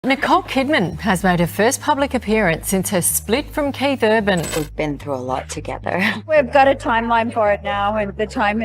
Nicole Kidman has made her first public appearance since her split from Keith Urban. We've been through a lot together. We've got a timeline for it now, and the time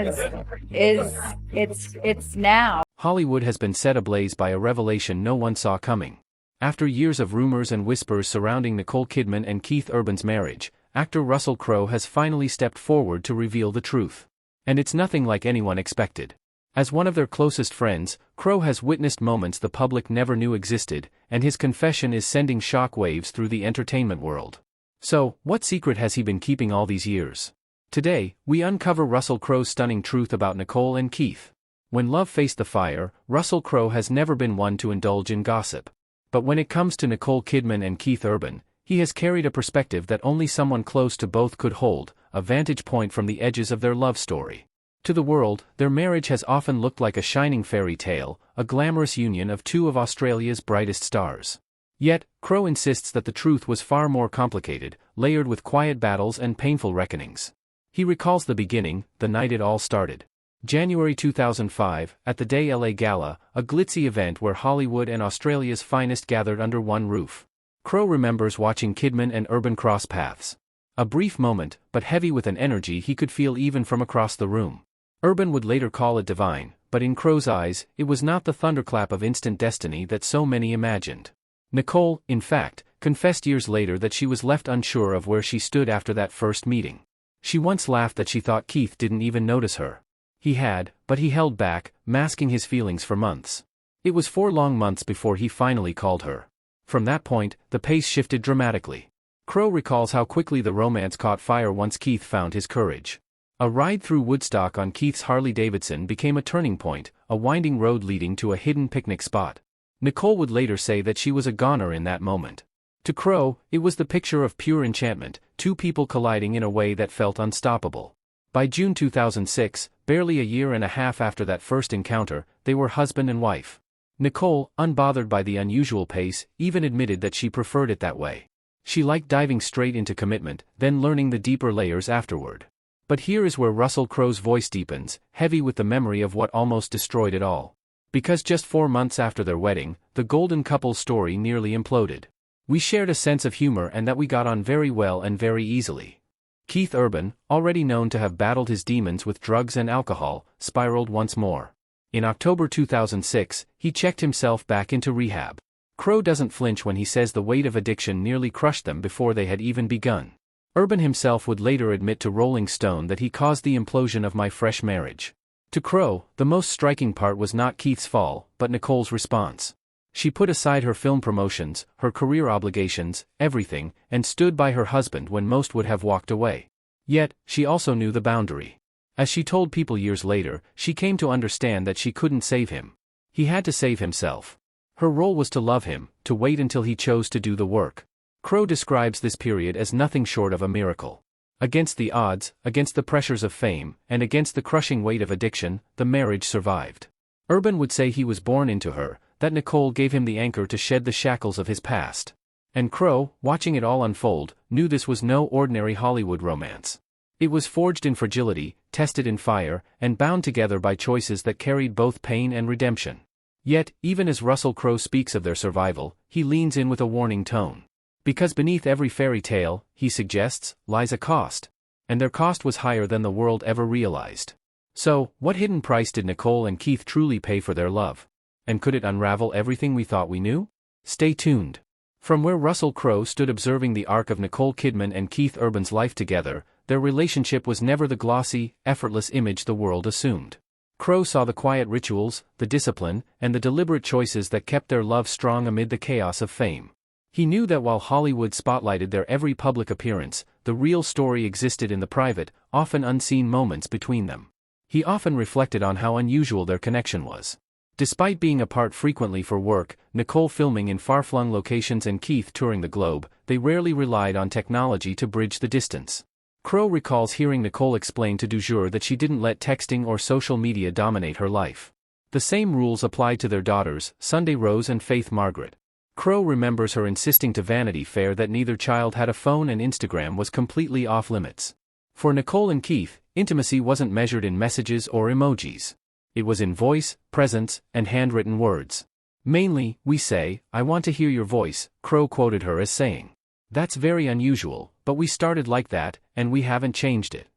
it's now. Hollywood has been set ablaze by a revelation no one saw coming. After years of rumors and whispers surrounding Nicole Kidman and Keith Urban's marriage, actor Russell Crowe has finally stepped forward to reveal the truth. And it's nothing like anyone expected. As one of their closest friends, Crowe has witnessed moments the public never knew existed, and his confession is sending shock waves through the entertainment world. So, what secret has he been keeping all these years? Today, we uncover Russell Crowe's stunning truth about Nicole and Keith. When love faced the fire, Russell Crowe has never been one to indulge in gossip. But when it comes to Nicole Kidman and Keith Urban, he has carried a perspective that only someone close to both could hold, a vantage point from the edges of their love story. To the world, their marriage has often looked like a shining fairy tale, a glamorous union of two of Australia's brightest stars. Yet, Crowe insists that the truth was far more complicated, layered with quiet battles and painful reckonings. He recalls the beginning, the night it all started. January 2005, at the Day LA Gala, a glitzy event where Hollywood and Australia's finest gathered under one roof. Crowe remembers watching Kidman and Urban cross paths. A brief moment, but heavy with an energy he could feel even from across the room. Urban would later call it divine, but in Crowe's eyes, it was not the thunderclap of instant destiny that so many imagined. Nicole, in fact, confessed years later that she was left unsure of where she stood after that first meeting. She once laughed that she thought Keith didn't even notice her. He had, but he held back, masking his feelings for months. It was 4 long months before he finally called her. From that point, the pace shifted dramatically. Crowe recalls how quickly the romance caught fire once Keith found his courage. A ride through Woodstock on Keith's Harley-Davidson became a turning point, a winding road leading to a hidden picnic spot. Nicole would later say that she was a goner in that moment. To Crowe, it was the picture of pure enchantment, two people colliding in a way that felt unstoppable. By June 2006, barely a year and a half after that first encounter, they were husband and wife. Nicole, unbothered by the unusual pace, even admitted that she preferred it that way. She liked diving straight into commitment, then learning the deeper layers afterward. But here is where Russell Crowe's voice deepens, heavy with the memory of what almost destroyed it all. Because just 4 months after their wedding, the golden couple's story nearly imploded. We shared a sense of humor and that we got on very well and very easily. Keith Urban, already known to have battled his demons with drugs and alcohol, spiraled once more. In October 2006, he checked himself back into rehab. Crowe doesn't flinch when he says the weight of addiction nearly crushed them before they had even begun. Urban himself would later admit to Rolling Stone that he caused the implosion of my fresh marriage. To Crowe, the most striking part was not Keith's fall, but Nicole's response. She put aside her film promotions, her career obligations, everything, and stood by her husband when most would have walked away. Yet, she also knew the boundary. As she told people years later, she came to understand that she couldn't save him. He had to save himself. Her role was to love him, to wait until he chose to do the work. Crowe describes this period as nothing short of a miracle. Against the odds, against the pressures of fame, and against the crushing weight of addiction, the marriage survived. Urban would say he was born into her, that Nicole gave him the anchor to shed the shackles of his past. And Crowe, watching it all unfold, knew this was no ordinary Hollywood romance. It was forged in fragility, tested in fire, and bound together by choices that carried both pain and redemption. Yet, even as Russell Crowe speaks of their survival, he leans in with a warning tone. Because beneath every fairy tale, he suggests, lies a cost. And their cost was higher than the world ever realized. So, what hidden price did Nicole and Keith truly pay for their love? And could it unravel everything we thought we knew? Stay tuned. From where Russell Crowe stood observing the arc of Nicole Kidman and Keith Urban's life together, their relationship was never the glossy, effortless image the world assumed. Crowe saw the quiet rituals, the discipline, and the deliberate choices that kept their love strong amid the chaos of fame. He knew that while Hollywood spotlighted their every public appearance, the real story existed in the private, often unseen moments between them. He often reflected on how unusual their connection was. Despite being apart frequently for work, Nicole filming in far-flung locations and Keith touring the globe, they rarely relied on technology to bridge the distance. Crowe recalls hearing Nicole explain to Du Jour that she didn't let texting or social media dominate her life. The same rules applied to their daughters, Sunday Rose and Faith Margaret. Crowe remembers her insisting to Vanity Fair that neither child had a phone and Instagram was completely off-limits. For Nicole and Keith, intimacy wasn't measured in messages or emojis. It was in voice, presence, and handwritten words. Mainly, we say, "I want to hear your voice," Crowe quoted her as saying. "That's very unusual, but we started like that, and we haven't changed it."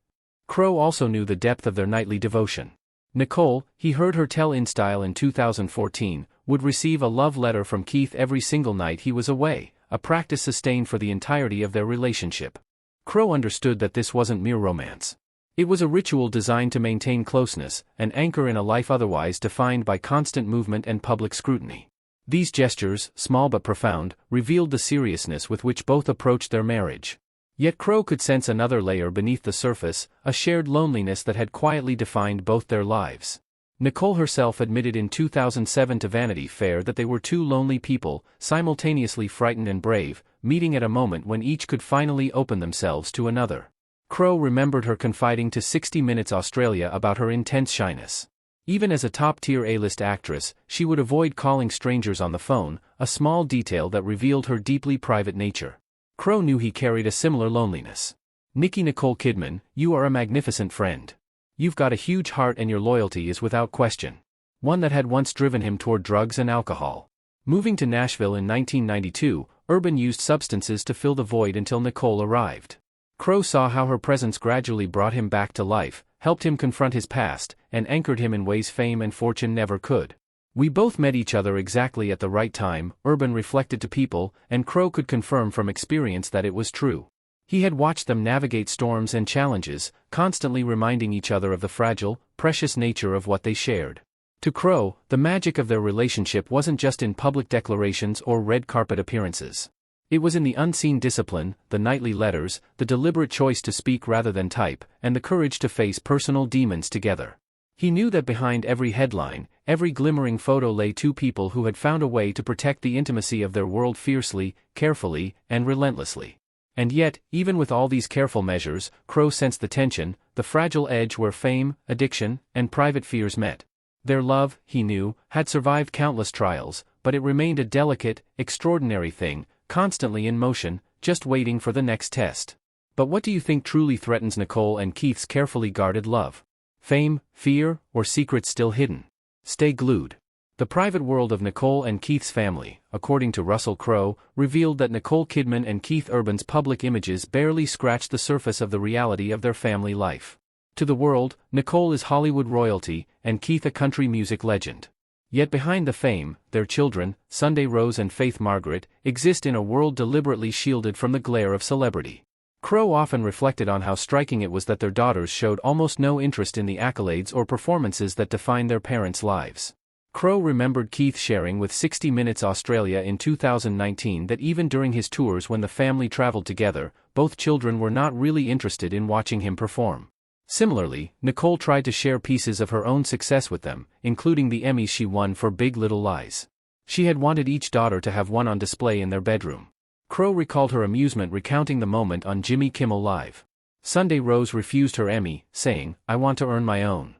Crowe also knew the depth of their nightly devotion. Nicole, he heard her tell InStyle in 2014, would receive a love letter from Keith every single night he was away, a practice sustained for the entirety of their relationship. Crowe understood that this wasn't mere romance. It was a ritual designed to maintain closeness, an anchor in a life otherwise defined by constant movement and public scrutiny. These gestures, small but profound, revealed the seriousness with which both approached their marriage. Yet Crowe could sense another layer beneath the surface, a shared loneliness that had quietly defined both their lives. Nicole herself admitted in 2007 to Vanity Fair that they were two lonely people, simultaneously frightened and brave, meeting at a moment when each could finally open themselves to another. Crowe remembered her confiding to 60 Minutes Australia about her intense shyness. Even as a top-tier A-list actress, she would avoid calling strangers on the phone, a small detail that revealed her deeply private nature. Crowe knew he carried a similar loneliness. Nicole Kidman, you are a magnificent friend. You've got a huge heart and your loyalty is without question. One that had once driven him toward drugs and alcohol. Moving to Nashville in 1992, Urban used substances to fill the void until Nicole arrived. Crowe saw how her presence gradually brought him back to life, helped him confront his past, and anchored him in ways fame and fortune never could. "We both met each other exactly at the right time," Urban reflected to People, and Crowe could confirm from experience that it was true. He had watched them navigate storms and challenges, constantly reminding each other of the fragile, precious nature of what they shared. To Crowe, the magic of their relationship wasn't just in public declarations or red carpet appearances. It was in the unseen discipline, the nightly letters, the deliberate choice to speak rather than type, and the courage to face personal demons together. He knew that behind every headline, every glimmering photo lay two people who had found a way to protect the intimacy of their world fiercely, carefully, and relentlessly. And yet, even with all these careful measures, Crowe sensed the tension, the fragile edge where fame, addiction, and private fears met. Their love, he knew, had survived countless trials, but it remained a delicate, extraordinary thing, constantly in motion, just waiting for the next test. But what do you think truly threatens Nicole and Keith's carefully guarded love? Fame, fear, or secrets still hidden? Stay glued. The private world of Nicole and Keith's family, according to Russell Crowe, revealed that Nicole Kidman and Keith Urban's public images barely scratched the surface of the reality of their family life. To the world, Nicole is Hollywood royalty, and Keith a country music legend. Yet behind the fame, their children, Sunday Rose and Faith Margaret, exist in a world deliberately shielded from the glare of celebrity. Crowe often reflected on how striking it was that their daughters showed almost no interest in the accolades or performances that defined their parents' lives. Crowe remembered Keith sharing with 60 Minutes Australia in 2019 that even during his tours when the family traveled together, both children were not really interested in watching him perform. Similarly, Nicole tried to share pieces of her own success with them, including the Emmys she won for Big Little Lies. She had wanted each daughter to have one on display in their bedroom. Crowe recalled her amusement recounting the moment on Jimmy Kimmel Live. Sunday Rose refused her Emmy, saying, "I want to earn my own."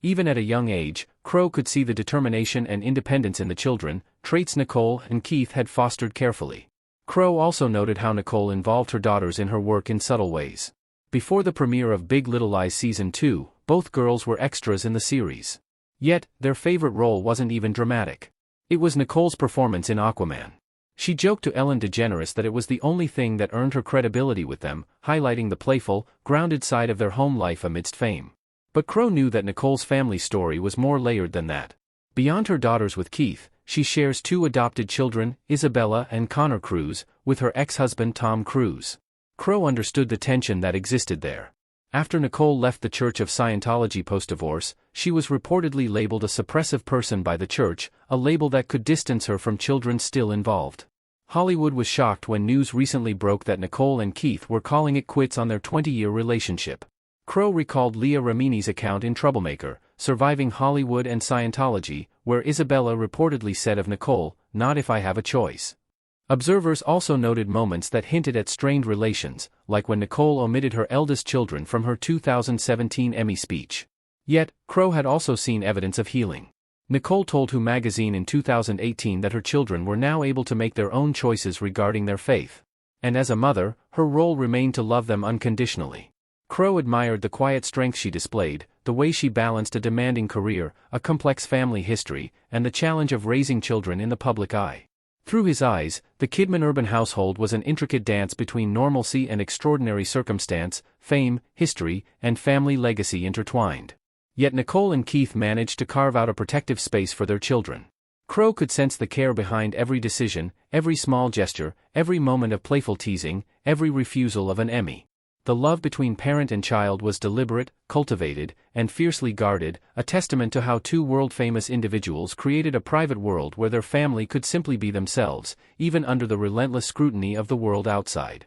Even at a young age, Crowe could see the determination and independence in the children, traits Nicole and Keith had fostered carefully. Crowe also noted how Nicole involved her daughters in her work in subtle ways. Before the premiere of Big Little Lies Season 2, both girls were extras in the series. Yet, their favorite role wasn't even dramatic. It was Nicole's performance in Aquaman. She joked to Ellen DeGeneres that it was the only thing that earned her credibility with them, highlighting the playful, grounded side of their home life amidst fame. But Crowe knew that Nicole's family story was more layered than that. Beyond her daughters with Keith, she shares two adopted children, Isabella and Connor Cruise, with her ex-husband Tom Cruise. Crowe understood the tension that existed there. After Nicole left the Church of Scientology post-divorce, she was reportedly labeled a suppressive person by the church, a label that could distance her from children still involved. Hollywood was shocked when news recently broke that Nicole and Keith were calling it quits on their 20-year relationship. Crowe recalled Leah Remini's account in Troublemaker, Surviving Hollywood and Scientology, where Isabella reportedly said of Nicole, "Not if I have a choice." Observers also noted moments that hinted at strained relations, like when Nicole omitted her eldest children from her 2017 Emmy speech. Yet, Crowe had also seen evidence of healing. Nicole told Who magazine in 2018 that her children were now able to make their own choices regarding their faith. And as a mother, her role remained to love them unconditionally. Crowe admired the quiet strength she displayed, the way she balanced a demanding career, a complex family history, and the challenge of raising children in the public eye. Through his eyes, the Kidman urban household was an intricate dance between normalcy and extraordinary circumstance, fame, history, and family legacy intertwined. Yet Nicole and Keith managed to carve out a protective space for their children. Crowe could sense the care behind every decision, every small gesture, every moment of playful teasing, every refusal of an Emmy. The love between parent and child was deliberate, cultivated, and fiercely guarded, a testament to how two world-famous individuals created a private world where their family could simply be themselves, even under the relentless scrutiny of the world outside.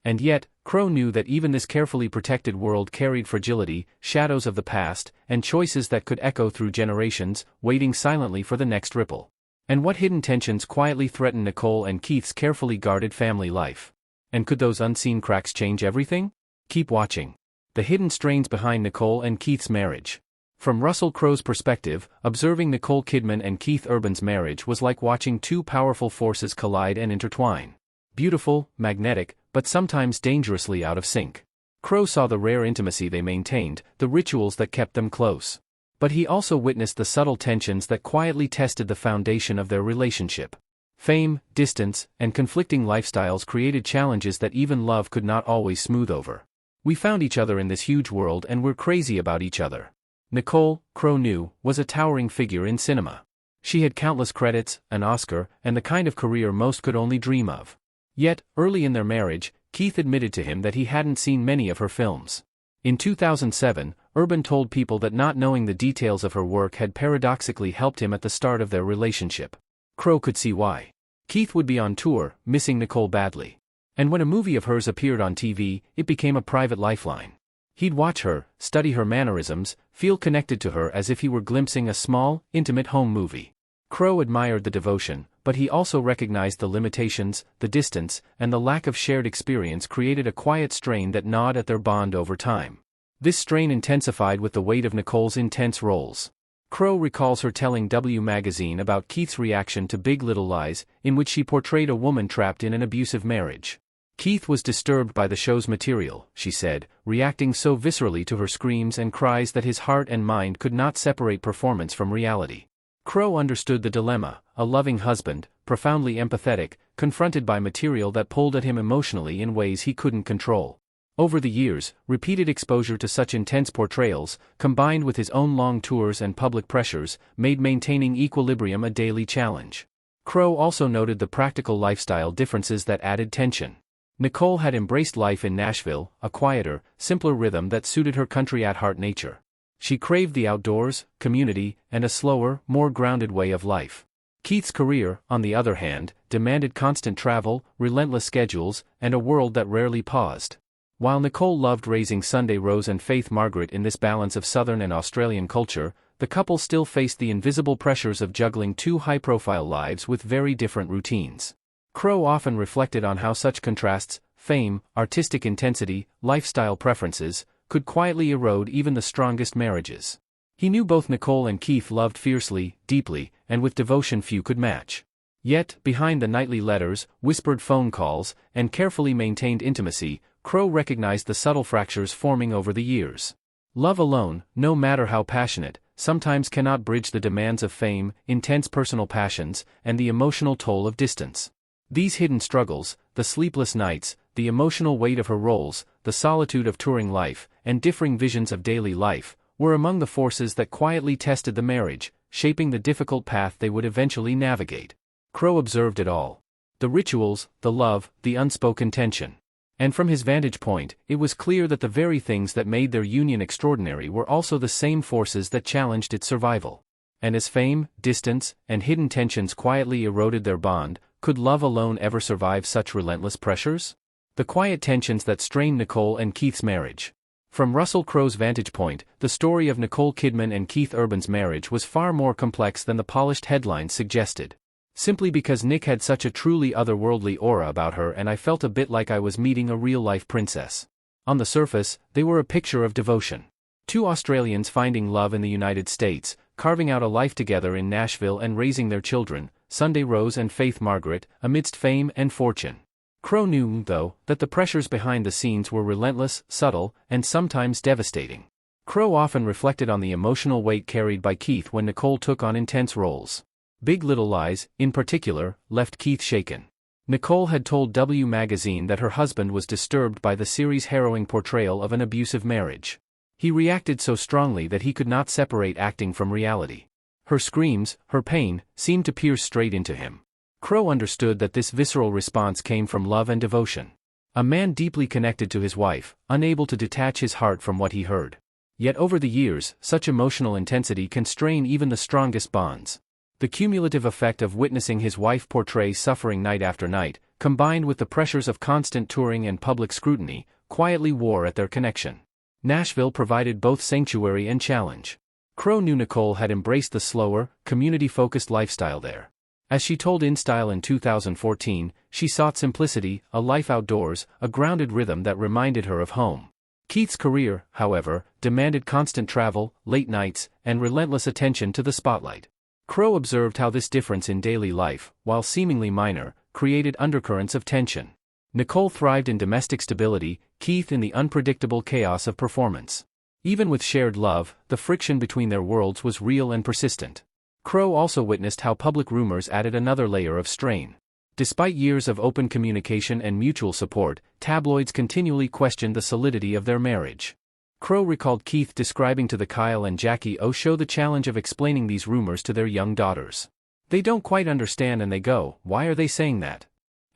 And yet, Crowe knew that even this carefully protected world carried fragility, shadows of the past, and choices that could echo through generations, waiting silently for the next ripple. And what hidden tensions quietly threatened Nicole and Keith's carefully guarded family life? And could those unseen cracks change everything? Keep watching. The hidden strains behind Nicole and Keith's marriage. From Russell Crowe's perspective, observing Nicole Kidman and Keith Urban's marriage was like watching two powerful forces collide and intertwine. Beautiful, magnetic, but sometimes dangerously out of sync. Crowe saw the rare intimacy they maintained, the rituals that kept them close. But he also witnessed the subtle tensions that quietly tested the foundation of their relationship. Fame, distance, and conflicting lifestyles created challenges that even love could not always smooth over. We found each other in this huge world and we're crazy about each other. Nicole, Crowe knew, was a towering figure in cinema. She had countless credits, an Oscar, and the kind of career most could only dream of. Yet, early in their marriage, Keith admitted to him that he hadn't seen many of her films. In 2007, Urban told People that not knowing the details of her work had paradoxically helped him at the start of their relationship. Crowe could see why. Keith would be on tour, missing Nicole badly. And when a movie of hers appeared on TV, it became a private lifeline. He'd watch her, study her mannerisms, feel connected to her as if he were glimpsing a small, intimate home movie. Crowe admired the devotion, but he also recognized the limitations, the distance, and the lack of shared experience created a quiet strain that gnawed at their bond over time. This strain intensified with the weight of Nicole's intense roles. Crowe recalls her telling W magazine about Keith's reaction to Big Little Lies, in which she portrayed a woman trapped in an abusive marriage. Keith was disturbed by the show's material, she said, reacting so viscerally to her screams and cries that his heart and mind could not separate performance from reality. Crowe understood the dilemma, a loving husband, profoundly empathetic, confronted by material that pulled at him emotionally in ways he couldn't control. Over the years, repeated exposure to such intense portrayals, combined with his own long tours and public pressures, made maintaining equilibrium a daily challenge. Crowe also noted the practical lifestyle differences that added tension. Nicole had embraced life in Nashville, a quieter, simpler rhythm that suited her country-at-heart nature. She craved the outdoors, community, and a slower, more grounded way of life. Keith's career, on the other hand, demanded constant travel, relentless schedules, and a world that rarely paused. While Nicole loved raising Sunday Rose and Faith Margaret in this balance of Southern and Australian culture, the couple still faced the invisible pressures of juggling two high-profile lives with very different routines. Crowe often reflected on how such contrasts, fame, artistic intensity, lifestyle preferences, could quietly erode even the strongest marriages. He knew both Nicole and Keith loved fiercely, deeply, and with devotion few could match. Yet, behind the nightly letters, whispered phone calls, and carefully maintained intimacy, Crowe recognized the subtle fractures forming over the years. Love alone, no matter how passionate, sometimes cannot bridge the demands of fame, intense personal passions, and the emotional toll of distance. These hidden struggles, the sleepless nights, the emotional weight of her roles, the solitude of touring life, and differing visions of daily life, were among the forces that quietly tested the marriage, shaping the difficult path they would eventually navigate. Crowe observed it all. The rituals, the love, the unspoken tension. And from his vantage point, it was clear that the very things that made their union extraordinary were also the same forces that challenged its survival. And as fame, distance, and hidden tensions quietly eroded their bond, could love alone ever survive such relentless pressures? The quiet tensions that strained Nicole and Keith's marriage. From Russell Crowe's vantage point, the story of Nicole Kidman and Keith Urban's marriage was far more complex than the polished headlines suggested. Simply because Nick had such a truly otherworldly aura about her and I felt a bit like I was meeting a real-life princess. On the surface, they were a picture of devotion. Two Australians finding love in the United States, carving out a life together in Nashville and raising their children, Sunday Rose and Faith Margaret, amidst fame and fortune. Crowe knew, though, that the pressures behind the scenes were relentless, subtle, and sometimes devastating. Crowe often reflected on the emotional weight carried by Keith when Nicole took on intense roles. Big Little Lies, in particular, left Keith shaken. Nicole had told W magazine that her husband was disturbed by the series' harrowing portrayal of an abusive marriage. He reacted so strongly that he could not separate acting from reality. Her screams, her pain, seemed to pierce straight into him. Crowe understood that this visceral response came from love and devotion. A man deeply connected to his wife, unable to detach his heart from what he heard. Yet over the years, such emotional intensity can strain even the strongest bonds. The cumulative effect of witnessing his wife portray suffering night after night, combined with the pressures of constant touring and public scrutiny, quietly wore at their connection. Nashville provided both sanctuary and challenge. Crowe knew Nicole had embraced the slower, community-focused lifestyle there. As she told InStyle in 2014, she sought simplicity, a life outdoors, a grounded rhythm that reminded her of home. Keith's career, however, demanded constant travel, late nights, and relentless attention to the spotlight. Crowe observed how this difference in daily life, while seemingly minor, created undercurrents of tension. Nicole thrived in domestic stability, Keith in the unpredictable chaos of performance. Even with shared love, the friction between their worlds was real and persistent. Crowe also witnessed how public rumors added another layer of strain. Despite years of open communication and mutual support, tabloids continually questioned the solidity of their marriage. Crowe recalled Keith describing to the Kyle and Jackie O show the challenge of explaining these rumors to their young daughters. They don't quite understand and they go, "Why are they saying that?"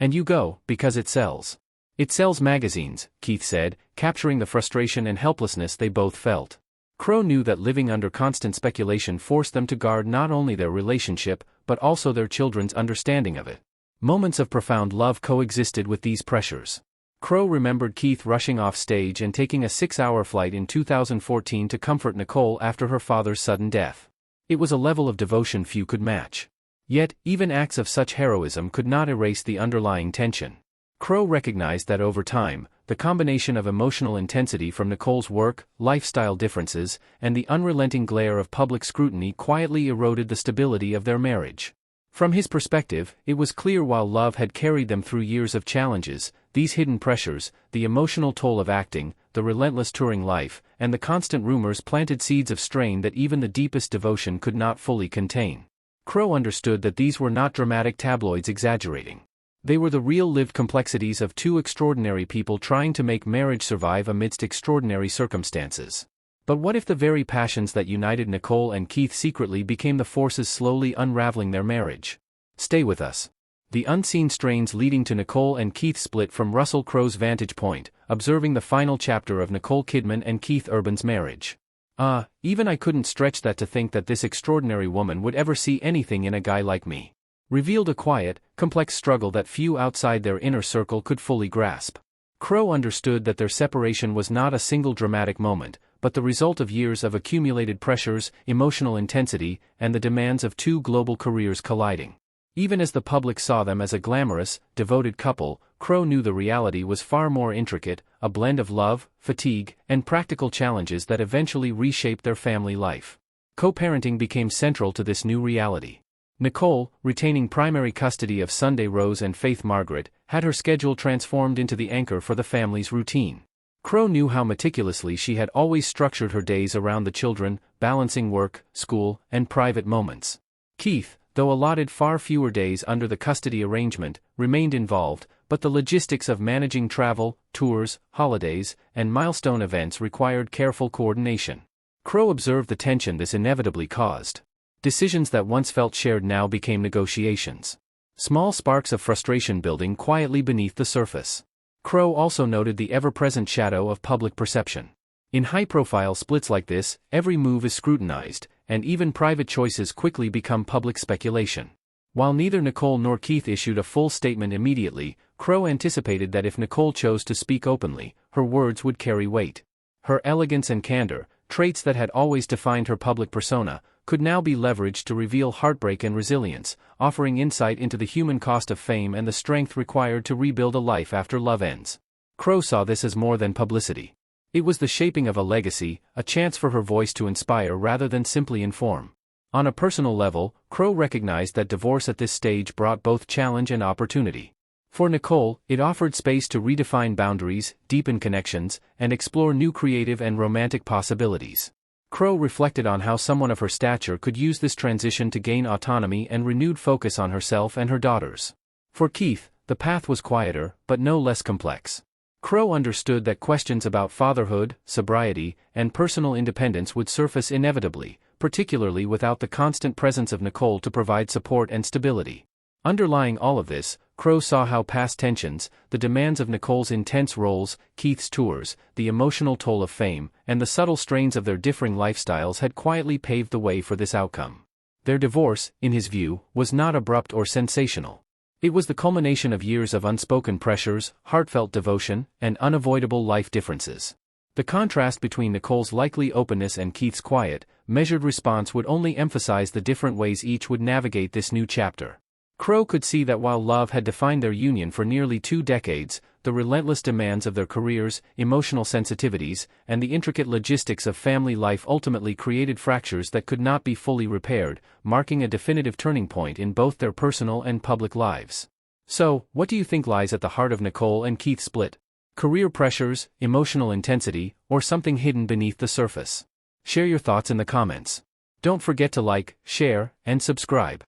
And you go, "Because it sells. It sells magazines," Keith said, capturing the frustration and helplessness they both felt. Crowe knew that living under constant speculation forced them to guard not only their relationship, but also their children's understanding of it. Moments of profound love coexisted with these pressures. Crowe remembered Keith rushing off stage and taking a 6-hour flight in 2014 to comfort Nicole after her father's sudden death. It was a level of devotion few could match. Yet, even acts of such heroism could not erase the underlying tension. Crowe recognized that over time, the combination of emotional intensity from Nicole's work, lifestyle differences, and the unrelenting glare of public scrutiny quietly eroded the stability of their marriage. From his perspective, it was clear while love had carried them through years of challenges, these hidden pressures, the emotional toll of acting, the relentless touring life, and the constant rumors planted seeds of strain that even the deepest devotion could not fully contain. Crowe understood that these were not dramatic tabloids exaggerating. They were the real-lived complexities of two extraordinary people trying to make marriage survive amidst extraordinary circumstances. But what if the very passions that united Nicole and Keith secretly became the forces slowly unraveling their marriage? Stay with us. The unseen strains leading to Nicole and Keith's split from Russell Crowe's vantage point, observing the final chapter of Nicole Kidman and Keith Urban's marriage. Even I couldn't stretch that to think that this extraordinary woman would ever see anything in a guy like me. Revealed a quiet, complex struggle that few outside their inner circle could fully grasp. Crowe understood that their separation was not a single dramatic moment, but the result of years of accumulated pressures, emotional intensity, and the demands of two global careers colliding. Even as the public saw them as a glamorous, devoted couple, Crowe knew the reality was far more intricate, a blend of love, fatigue, and practical challenges that eventually reshaped their family life. Co-parenting became central to this new reality. Nicole, retaining primary custody of Sunday Rose and Faith Margaret, had her schedule transformed into the anchor for the family's routine. Crowe knew how meticulously she had always structured her days around the children, balancing work, school, and private moments. Keith, though allotted far fewer days under the custody arrangement, remained involved, but the logistics of managing travel, tours, holidays, and milestone events required careful coordination. Crowe observed the tension this inevitably caused. Decisions that once felt shared now became negotiations. Small sparks of frustration building quietly beneath the surface. Crowe also noted the ever-present shadow of public perception. In high-profile splits like this, every move is scrutinized, and even private choices quickly become public speculation. While neither Nicole nor Keith issued a full statement immediately, Crowe anticipated that if Nicole chose to speak openly, her words would carry weight. Her elegance and candor, traits that had always defined her public persona, could now be leveraged to reveal heartbreak and resilience, offering insight into the human cost of fame and the strength required to rebuild a life after love ends. Crowe saw this as more than publicity. It was the shaping of a legacy, a chance for her voice to inspire rather than simply inform. On a personal level, Crowe recognized that divorce at this stage brought both challenge and opportunity. For Nicole, it offered space to redefine boundaries, deepen connections, and explore new creative and romantic possibilities. Crowe reflected on how someone of her stature could use this transition to gain autonomy and renewed focus on herself and her daughters. For Keith, the path was quieter, but no less complex. Crowe understood that questions about fatherhood, sobriety, and personal independence would surface inevitably, particularly without the constant presence of Nicole to provide support and stability. Underlying all of this, Crowe saw how past tensions, the demands of Nicole's intense roles, Keith's tours, the emotional toll of fame, and the subtle strains of their differing lifestyles had quietly paved the way for this outcome. Their divorce, in his view, was not abrupt or sensational. It was the culmination of years of unspoken pressures, heartfelt devotion, and unavoidable life differences. The contrast between Nicole's likely openness and Keith's quiet, measured response would only emphasize the different ways each would navigate this new chapter. Crowe could see that while love had defined their union for nearly 2 decades, the relentless demands of their careers, emotional sensitivities, and the intricate logistics of family life ultimately created fractures that could not be fully repaired, marking a definitive turning point in both their personal and public lives. So, what do you think lies at the heart of Nicole and Keith's split? Career pressures, emotional intensity, or something hidden beneath the surface? Share your thoughts in the comments. Don't forget to like, share, and subscribe.